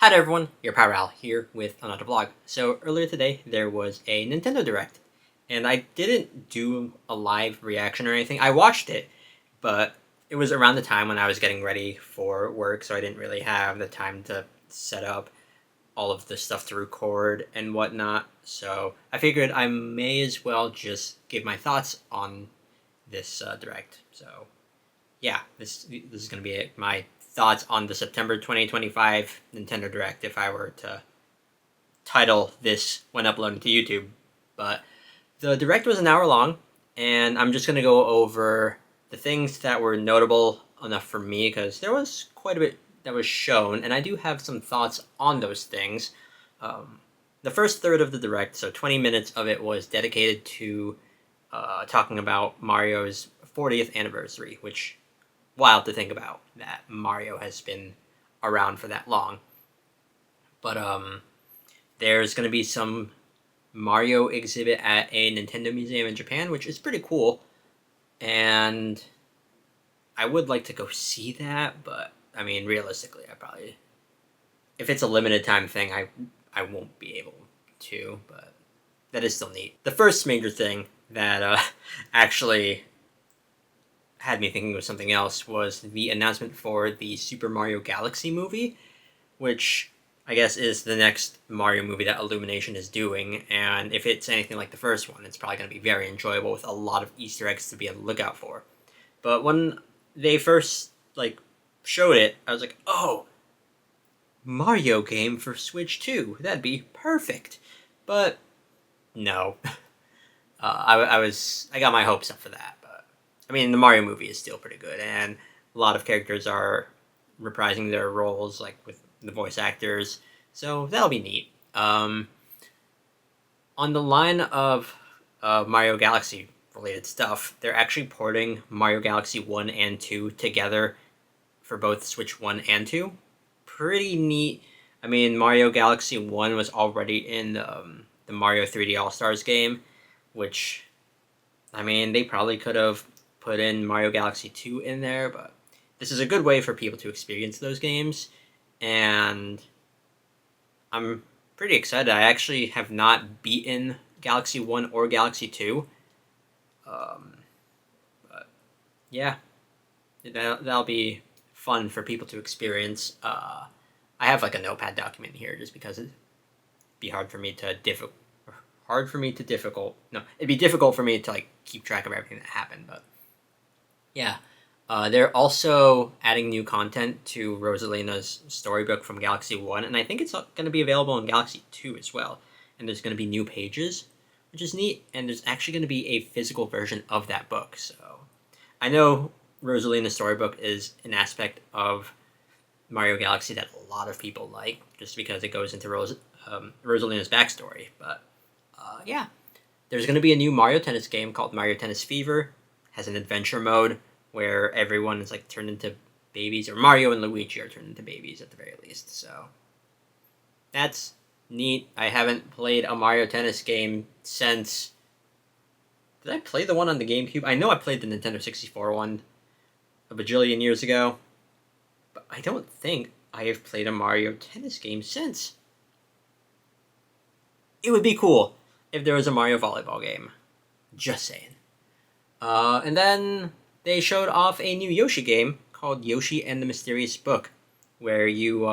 Hi there everyone, your Power Al here with another vlog. So earlier today there was a Nintendo Direct, and I didn't do a live reaction or anything. I watched it, but it was around the time when I was getting ready for work, so I didn't really have the time to set up all of the stuff to record and whatnot. So I figured I may as well just give my thoughts on this Direct. So yeah, this is going to be my thoughts on the September 2025 Nintendo Direct if I were to title this when uploading to YouTube. But the Direct was an hour long, and I'm just going to go over the things that were notable enough for me because there was quite a bit that was shown, and I do have some thoughts on those things. The first third of the Direct, so 20 minutes of it, was dedicated to talking about Mario's 40th anniversary, which wild to think about that Mario has been around for that long. But there's going to be some Mario exhibit at a Nintendo museum in Japan, which is pretty cool. And I would like to go see that, but I mean, realistically, I probably, if it's a limited time thing, I won't be able to, but that is still neat. The first major thing that actually had me thinking of something else was the announcement for the Super Mario Galaxy movie, which I guess is the next Mario movie that Illumination is doing, and if it's anything like the first one, it's probably going to be very enjoyable with a lot of Easter eggs to be on the lookout for. But when they first showed it, I was like, oh, Mario game for Switch 2, that'd be perfect. But no, I got my hopes up for that. But I mean, the Mario movie is still pretty good, and a lot of characters are reprising their roles, like with the voice actors. So that'll be neat. On the line of Mario Galaxy related stuff, they're actually porting Mario Galaxy 1 and 2 together for both Switch 1 and 2. Pretty neat. I mean, Mario Galaxy 1 was already in the Mario 3D All-Stars game, which, I mean, they probably could have put in Mario Galaxy 2 in there, but this is a good way for people to experience those games, and I'm pretty excited. I actually have not beaten Galaxy 1 or Galaxy 2, but yeah, that'll be fun for people to experience. I have like a notepad document here just because it'd be hard for me to it'd be difficult for me to like keep track of everything that happened, but yeah. They're also adding new content to Rosalina's storybook from Galaxy 1, and I think it's going to be available in Galaxy 2 as well. And there's going to be new pages, which is neat, and there's actually going to be a physical version of that book. So I know Rosalina's storybook is an aspect of Mario Galaxy that a lot of people like, just because it goes into Rosalina's backstory. But yeah, there's going to be a new Mario Tennis game called Mario Tennis Fever. Has an adventure mode where everyone is like turned into babies, or Mario and Luigi are turned into babies at the very least. So that's neat. I haven't played a Mario Tennis game since. Did I play the one on the GameCube? I know I played the Nintendo 64 one a bajillion years ago, but I don't think I have played a Mario Tennis game since. It would be cool if there was a Mario Volleyball game. Just saying. And then they showed off a new Yoshi game called Yoshi and the Mysterious Book, where you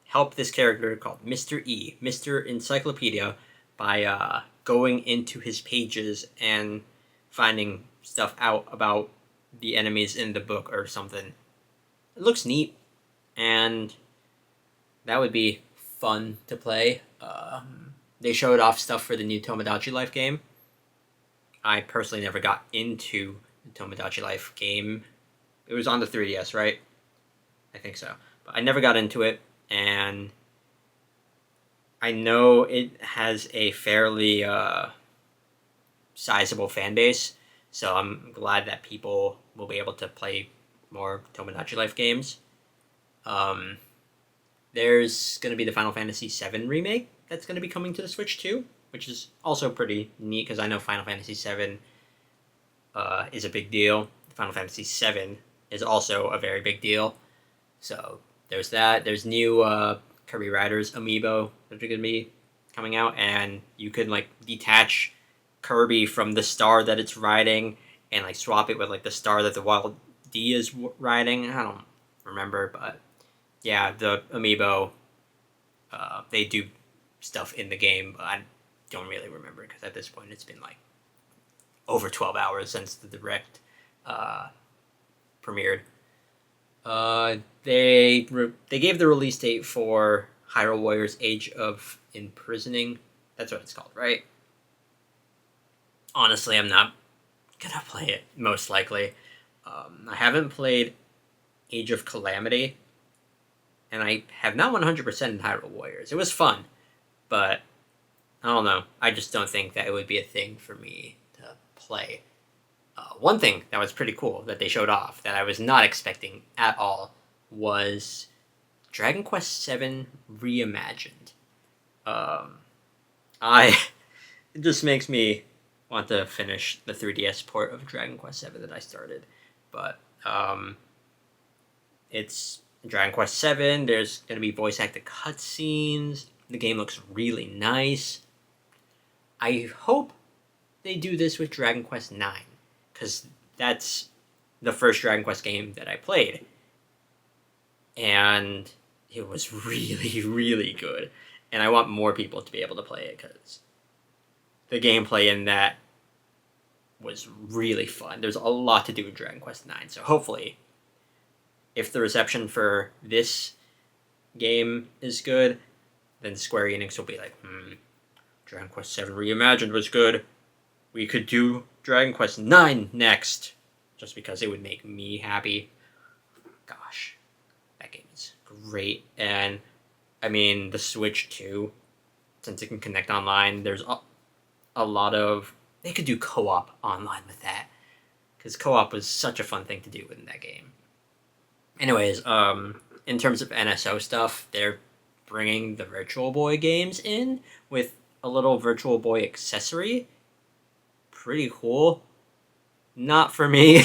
help this character called Mr. E, Mr. Encyclopedia, by going into his pages and finding stuff out about the enemies in the book or something. It looks neat, and that would be fun to play. They showed off stuff for the new Tomodachi Life game. I personally never got into the Tomodachi Life game. It was on the 3DS, right? I think so. But I never got into it, and I know it has a fairly sizable fan base, so I'm glad that people will be able to play more Tomodachi Life games. There's going to be the Final Fantasy VII remake that's going to be coming to the Switch too, which is also pretty neat because I know Final Fantasy VII is a big deal. Final Fantasy VII is also a very big deal. So there's that. There's new Kirby Riders amiibo that are gonna be coming out, and you could like detach Kirby from the star that it's riding and like swap it with like the star that the Wild D is riding. I don't remember, but yeah, the amiibo they do stuff in the game, but I don't really remember because at this point it's been like over 12 hours since the direct premiered. They gave the release date for Hyrule Warriors: Age of Imprisoning. That's what it's called, right? Honestly, I'm not gonna play it. Most likely, I haven't played Age of Calamity, and I have not 100% in Hyrule Warriors. It was fun, but I don't know. I just don't think that it would be a thing for me to play. One thing that was pretty cool that they showed off that I was not expecting at all was Dragon Quest VII Reimagined. Um, I it just makes me want to finish the 3DS port of Dragon Quest VII that I started, but it's Dragon Quest VII. There's gonna be voice acted cutscenes. The game looks really nice. I hope they do this with Dragon Quest IX, because that's the first Dragon Quest game that I played, and it was really, really good. And I want more people to be able to play it because the gameplay in that was really fun. There's a lot to do with Dragon Quest IX, so hopefully, if the reception for this game is good, then Square Enix will be like, Dragon Quest VII Reimagined was good. We could do Dragon Quest IX next, just because it would make me happy. Gosh, that game is great. And, I mean, the Switch too, since it can connect online, there's a lot of... They could do co-op online with that, because co-op was such a fun thing to do in that game. Anyways, in terms of NSO stuff, they're bringing the Virtual Boy games in with a little Virtual Boy accessory. Pretty cool. Not for me,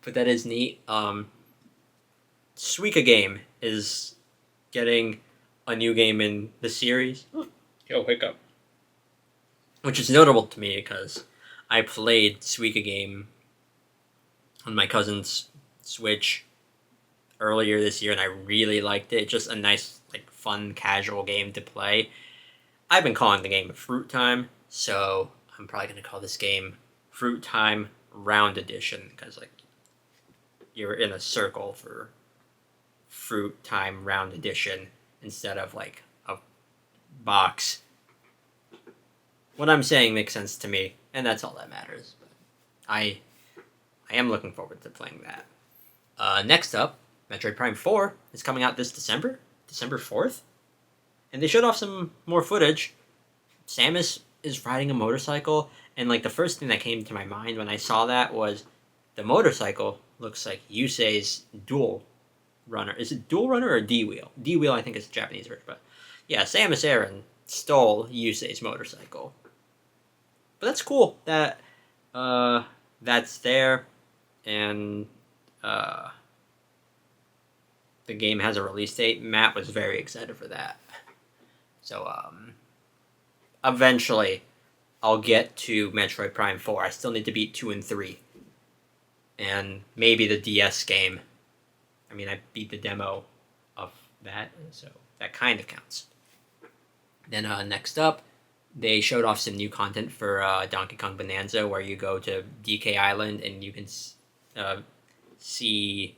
but that is neat. Suika Game is getting a new game in the series. Yo, hiccup. Which is notable to me because I played Suika Game on my cousin's Switch earlier this year, and I really liked it. Just a nice, like, fun, casual game to play. I've been calling the game Fruit Time, so I'm probably going to call this game Fruit Time Round Edition, because, like, you're in a circle for Fruit Time Round Edition instead of, like, a box. What I'm saying makes sense to me, and that's all that matters. I am looking forward to playing that. Next up, Metroid Prime 4 is coming out this December 4th. And they showed off some more footage. Samus is riding a motorcycle, and like the first thing that came to my mind when I saw that was the motorcycle looks like Yusei's dual runner. Is it dual runner or D-wheel? D-wheel I think is the Japanese version, but yeah, Samus Aran stole Yusei's motorcycle. But that's cool that that's there, and the game has a release date. Matt was very excited for that. So eventually I'll get to Metroid Prime 4. I still need to beat 2 and 3. And maybe the DS game. I mean, I beat the demo of that, so that kind of counts. Then next up, they showed off some new content for Donkey Kong Bonanza, where you go to DK Island and you can see...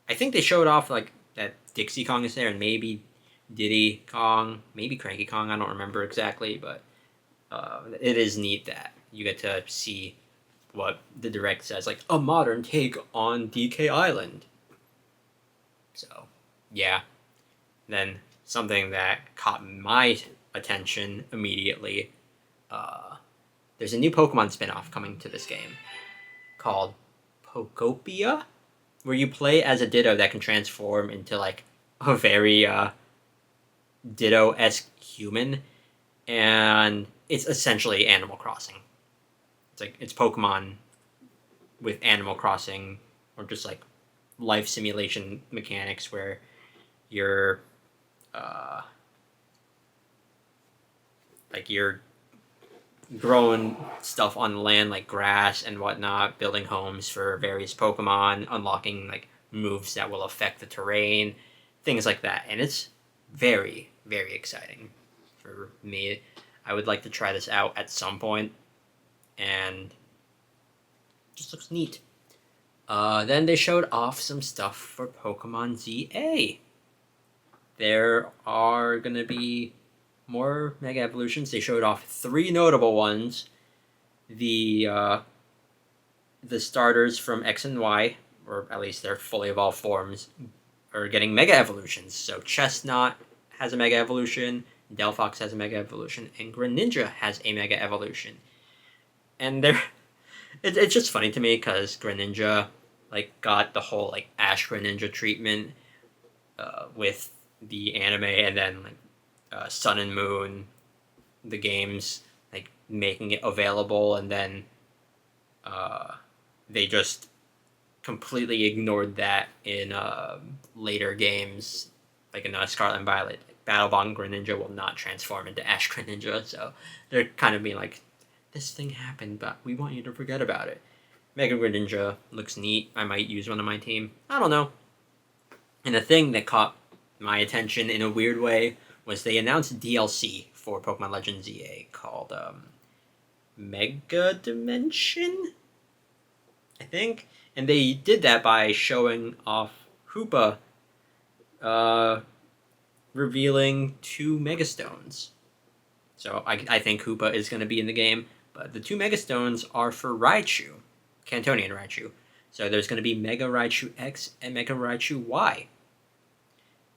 I think they showed off like that Dixie Kong is there, and maybe Diddy Kong, maybe Cranky Kong, I don't remember exactly, but it is neat that you get to see what the direct says, like, a modern take on DK Island. So, yeah. Then, something that caught my attention immediately, there's a new Pokemon spin-off coming to this game called Pokopia, where you play as a Ditto that can transform into, like, a very Ditto-esque human, and it's essentially Animal Crossing. It's Pokemon with Animal Crossing, or just like life simulation mechanics where you're like you're growing stuff on land like grass and whatnot, building homes for various Pokemon, unlocking like moves that will affect the terrain, things like that. And it's very, very exciting for me. I would like to try this out at some point, and it just looks neat. Then they showed off some stuff for Pokemon ZA. There are gonna be more Mega Evolutions. They showed off 3 notable ones. The starters from X and Y, or at least their fully evolved forms, are getting Mega Evolutions. So Chestnut has a Mega Evolution, Delphox has a Mega Evolution, and Greninja has a Mega Evolution. And it's just funny to me because Greninja like got the whole like Ash Greninja treatment with the anime, and then like Sun and Moon, the games, like making it available, and then they just completely ignored that in later games, like in Scarlet and Violet. Battlebond Greninja will not transform into Ash Greninja, so they're kind of being like, this thing happened, but we want you to forget about it. Mega Greninja looks neat. I might use one on my team. I don't know. And the thing that caught my attention in a weird way was they announced DLC for Pokemon Legends ZA called Mega Dimension, I think. And they did that by showing off Hoopa revealing 2 Megastones. So I think Hoopa is going to be in the game, but the 2 Megastones are for Raichu, Cantonian Raichu. So there's going to be Mega Raichu X and Mega Raichu Y.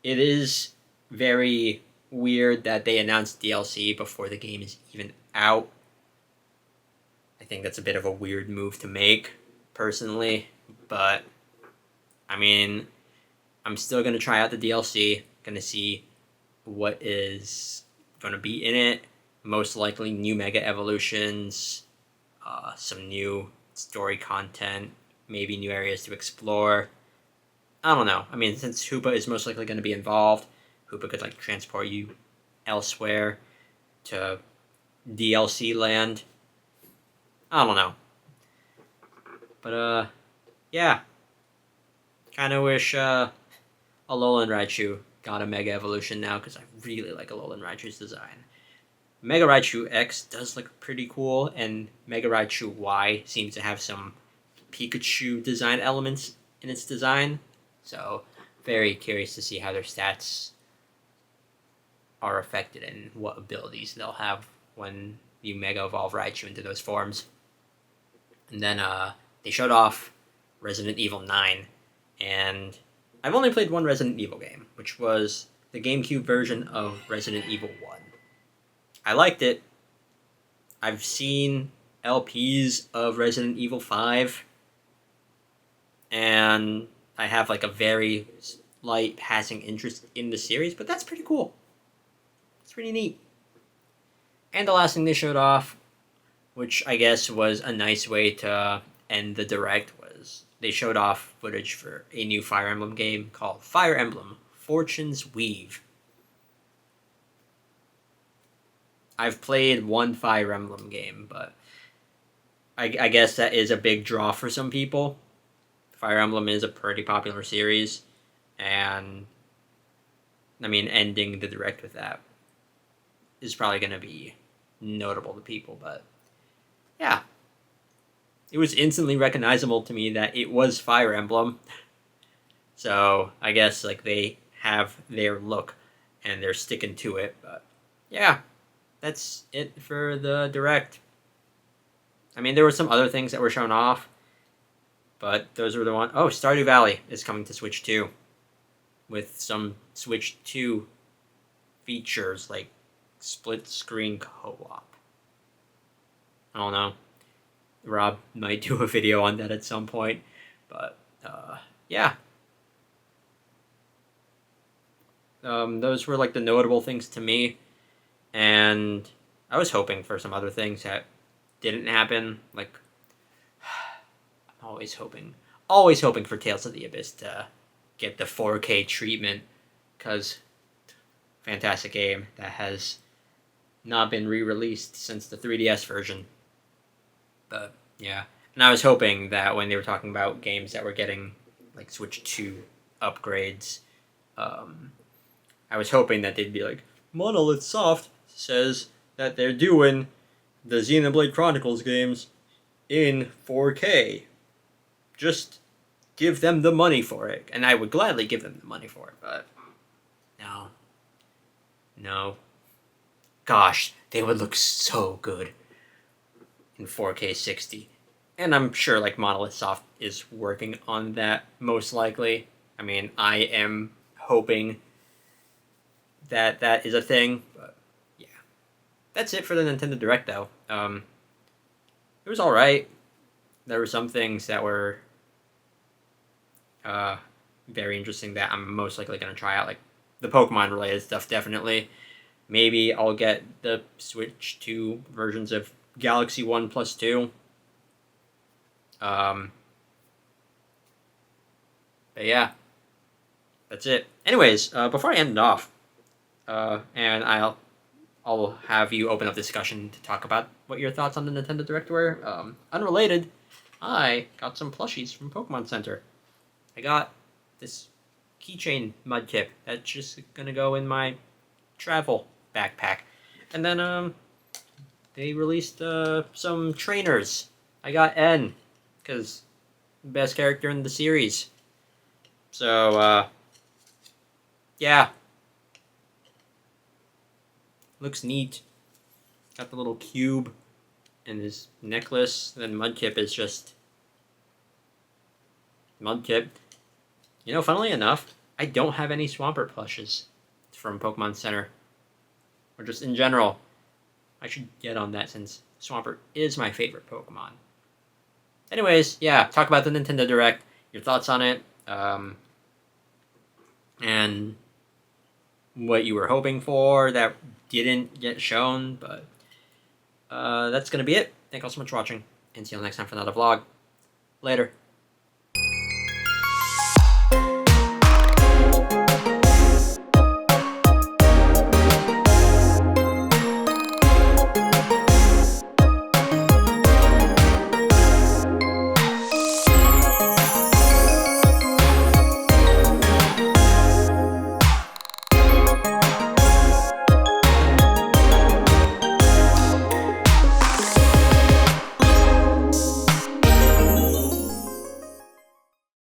It is very weird that they announced DLC before the game is even out. I think that's a bit of a weird move to make, personally. But, I mean, I'm still going to try out the DLC. Going to see what is going to be in it. Most likely new Mega Evolutions, some new story content, maybe new areas to explore. I don't know. I mean, since Hoopa is most likely going to be involved, Hoopa could like transport you elsewhere to DLC land. I don't know. But yeah. Kind of wish Alolan Raichu got a Mega Evolution now, because I really like Alolan Raichu's design. Mega Raichu X does look pretty cool, and Mega Raichu Y seems to have some Pikachu design elements in its design. So, very curious to see how their stats are affected and what abilities they'll have when you Mega Evolve Raichu into those forms. And then they showed off Resident Evil 9, and I've only played one Resident Evil game, which was the GameCube version of Resident Evil 1. I liked it. I've seen LPs of Resident Evil 5, and I have like a very slight passing interest in the series, but that's pretty cool. It's pretty neat. And the last thing they showed off, which I guess was a nice way to end the Direct, was they showed off footage for a new Fire Emblem game called Fire Emblem Fortune's Weave. I've played one Fire Emblem game, but I guess that is a big draw for some people. Fire Emblem is a pretty popular series, and I mean, ending the Direct with that is probably going to be notable to people, but yeah. It was instantly recognizable to me that it was Fire Emblem. So, I guess, like, they have their look, and they're sticking to it, but yeah. That's it for the Direct. I mean, there were some other things that were shown off, but those were the ones. Oh, Stardew Valley is coming to Switch 2 with some Switch 2 features like split screen co-op. I don't know. Rob might do a video on that at some point, but yeah. Those were like the notable things to me, and I was hoping for some other things that didn't happen. Like, I'm always hoping for Tales of the Abyss to get the 4K treatment, because fantastic game that has not been re-released since the 3DS version. But yeah, and I was hoping that when they were talking about games that were getting like Switch 2 upgrades, I was hoping that they'd be like, Monolith Soft says that they're doing the Xenoblade Chronicles games in 4K. Just give them the money for it. And I would gladly give them the money for it, but no. No. Gosh, they would look so good in 4K 60. And I'm sure like Monolith Soft is working on that most likely. I mean, I am hoping that that is a thing, but yeah. That's it for the Nintendo Direct though. It was alright. There were some things that were very interesting that I'm most likely going to try out, like the Pokemon related stuff definitely. Maybe I'll get the Switch 2 versions of Galaxy 1 plus 2. But yeah, that's it. Anyways, before I end it off, and I'll have you open up discussion to talk about what your thoughts on the Nintendo Direct were. Unrelated, I got some plushies from Pokemon Center. I got this keychain Mudkip that's just gonna go in my travel backpack. And then they released some trainers. I got N, because best character in the series. So yeah. Looks neat. Got the little cube and his necklace. Then Mudkip is just Mudkip. You know, funnily enough, I don't have any Swampert plushes from Pokemon Center. Or just in general. I should get on that since Swampert is my favorite Pokemon. Anyways, yeah, talk about the Nintendo Direct, your thoughts on it, and what you were hoping for that didn't get shown, but that's going to be it. Thank you all so much for watching, and see you all next time for another vlog. Later.